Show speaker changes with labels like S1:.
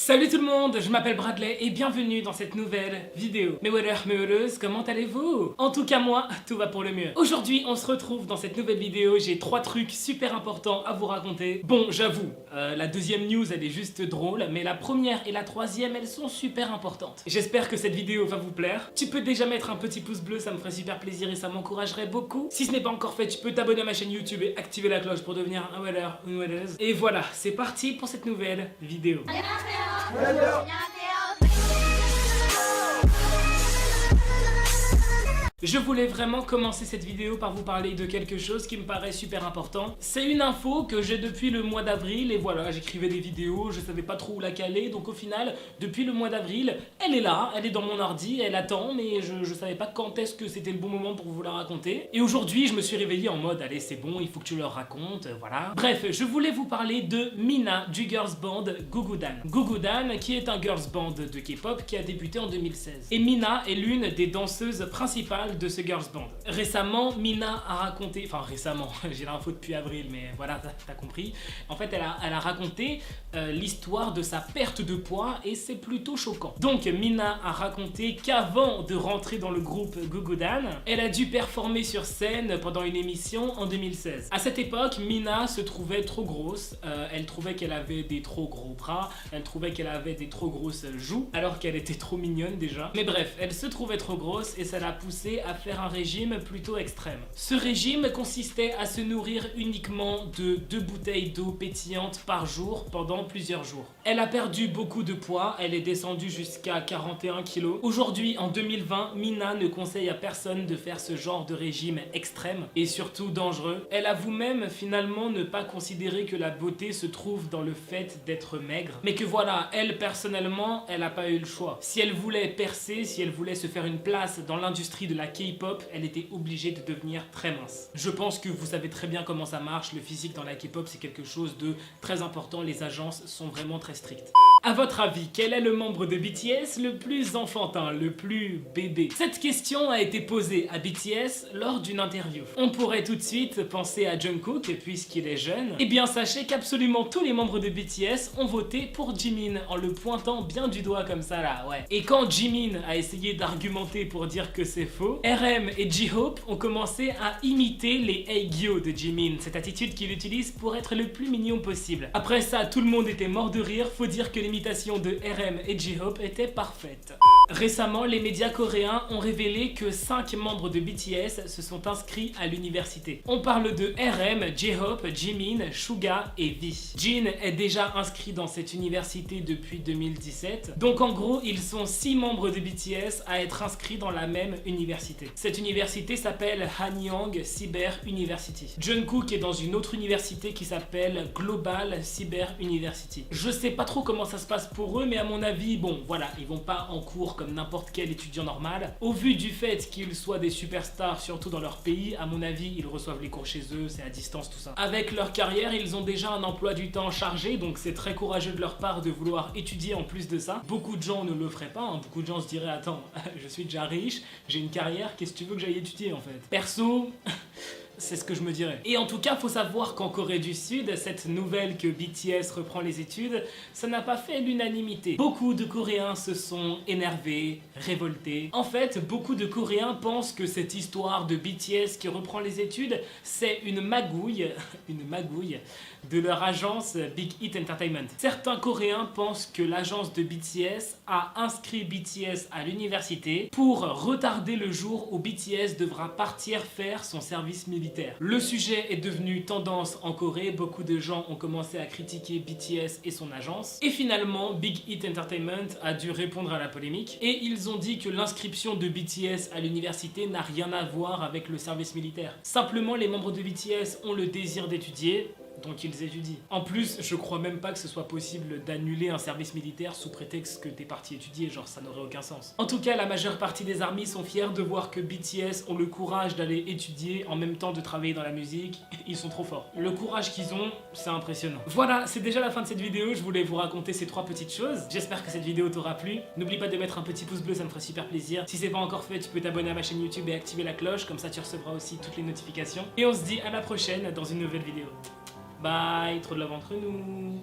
S1: Salut tout le monde, je m'appelle Bradley et bienvenue dans cette nouvelle vidéo. Mes wedders, mes heureuses, comment allez-vous? En tout cas moi, tout va pour le mieux. Aujourd'hui, on se retrouve dans cette nouvelle vidéo, j'ai 3 trucs super importants à vous raconter. Bon, j'avoue, la deuxième news elle est juste drôle, mais la première et la troisième elles sont super importantes. J'espère que cette vidéo va vous plaire. Tu peux déjà mettre un petit pouce bleu, ça me ferait super plaisir et ça m'encouragerait beaucoup. Si ce n'est pas encore fait, tu peux t'abonner à ma chaîne YouTube et activer la cloche pour devenir un wedder ou une weddeuse. Et voilà, c'est parti pour cette nouvelle vidéo. Je voulais vraiment commencer cette vidéo par vous parler de quelque chose qui me paraît super important. C'est une info que j'ai depuis le mois d'avril et voilà, j'écrivais des vidéos, je savais pas trop où la caler, donc au final, depuis le mois d'avril, elle est là, elle est dans mon ordi, elle attend, mais je savais pas quand est-ce que c'était le bon moment pour vous la raconter. Et aujourd'hui, je me suis réveillé en mode, allez c'est bon, il faut que tu leur racontes, voilà. Bref, je voulais vous parler de Mina du girls band Gugudan. Gugudan qui est un girls band de K-pop qui a débuté en 2016. Et Mina est l'une des danseuses principales de ce girls band. Récemment, Mina a raconté, enfin récemment, j'ai l'info depuis avril, mais voilà, t'as compris. En fait, elle a raconté l'histoire de sa perte de poids et c'est plutôt choquant. Donc, Mina a raconté qu'avant de rentrer dans le groupe Gugudan, elle a dû performer sur scène pendant une émission en 2016. À cette époque, Mina se trouvait trop grosse, elle trouvait qu'elle avait des trop gros bras, elle trouvait qu'elle avait des trop grosses joues, alors qu'elle était trop mignonne déjà. Mais bref, elle se trouvait trop grosse et ça l'a poussée à faire un régime plutôt extrême. Ce régime consistait à se nourrir uniquement de 2 bouteilles d'eau pétillante par jour pendant plusieurs jours. Elle a perdu beaucoup de poids, elle est descendue jusqu'à 41 kg. Aujourd'hui, en 2020, Mina ne conseille à personne de faire ce genre de régime extrême et surtout dangereux. Elle avoue même finalement ne pas considérer que la beauté se trouve dans le fait d'être maigre, mais que voilà, elle personnellement, elle n'a pas eu le choix. Si elle voulait percer, si elle voulait se faire une place dans l'industrie de la K-pop, elle était obligée de devenir très mince. Je pense que vous savez très bien comment ça marche, le physique dans la K-pop c'est quelque chose de très important, les agences sont vraiment très strictes. A votre avis, quel est le membre de BTS le plus enfantin, le plus bébé? Cette question a été posée à BTS lors d'une interview. On pourrait tout de suite penser à Jungkook puisqu'il est jeune. Eh bien sachez qu'absolument tous les membres de BTS ont voté pour Jimin en le pointant bien du doigt comme ça là, ouais. Et quand Jimin a essayé d'argumenter pour dire que c'est faux, RM et J-Hope ont commencé à imiter les Aegyo de Jimin, cette attitude qu'il utilise pour être le plus mignon possible. Après ça, tout le monde était mort de rire, faut dire que l'imitation de RM et J-Hope était parfaite. Récemment, les médias coréens ont révélé que 5 membres de BTS se sont inscrits à l'université. On parle de RM, J-Hope, Jimin, Suga et V. Jin est déjà inscrit dans cette université depuis 2017. Donc en gros, ils sont 6 membres de BTS à être inscrits dans la même université. Cette université s'appelle Hanyang Cyber University. Jungkook est dans une autre université qui s'appelle Global Cyber University. Je sais pas trop comment ça se passe pour eux, mais à mon avis, bon voilà, ils vont pas en cours comme n'importe quel étudiant normal. Au vu du fait qu'ils soient des superstars, surtout dans leur pays, à mon avis, ils reçoivent les cours chez eux, c'est à distance tout ça. Avec leur carrière, ils ont déjà un emploi du temps chargé, donc c'est très courageux de leur part de vouloir étudier en plus de ça. Beaucoup de gens ne le feraient pas, hein. Beaucoup de gens se diraient, attends, je suis déjà riche, j'ai une carrière, qu'est-ce que tu veux que j'aille étudier en fait? Perso... c'est ce que je me dirais. Et en tout cas, faut savoir qu'en Corée du Sud, cette nouvelle que BTS reprend les études, ça n'a pas fait l'unanimité. Beaucoup de Coréens se sont énervés, révoltés. En fait, beaucoup de Coréens pensent que cette histoire de BTS qui reprend les études, c'est une magouille de leur agence Big Hit Entertainment. Certains Coréens pensent que l'agence de BTS a inscrit BTS à l'université pour retarder le jour où BTS devra partir faire son service militaire. Le sujet est devenu tendance en Corée, beaucoup de gens ont commencé à critiquer BTS et son agence. Et finalement, Big Hit Entertainment a dû répondre à la polémique et ils ont dit que l'inscription de BTS à l'université n'a rien à voir avec le service militaire. Simplement, les membres de BTS ont le désir d'étudier, donc ils étudient. En plus, je crois même pas que ce soit possible d'annuler un service militaire sous prétexte que t'es parti étudier, genre ça n'aurait aucun sens. En tout cas, la majeure partie des armées sont fiers de voir que BTS ont le courage d'aller étudier en même temps de travailler dans la musique, ils sont trop forts. Le courage qu'ils ont, c'est impressionnant. Voilà, c'est déjà la fin de cette vidéo, je voulais vous raconter ces 3 petites choses. J'espère que cette vidéo t'aura plu. N'oublie pas de mettre un petit pouce bleu, ça me ferait super plaisir. Si c'est pas encore fait, tu peux t'abonner à ma chaîne YouTube et activer la cloche, comme ça tu recevras aussi toutes les notifications. Et on se dit à la prochaine dans une nouvelle vidéo. Bye, trop de love entre nous.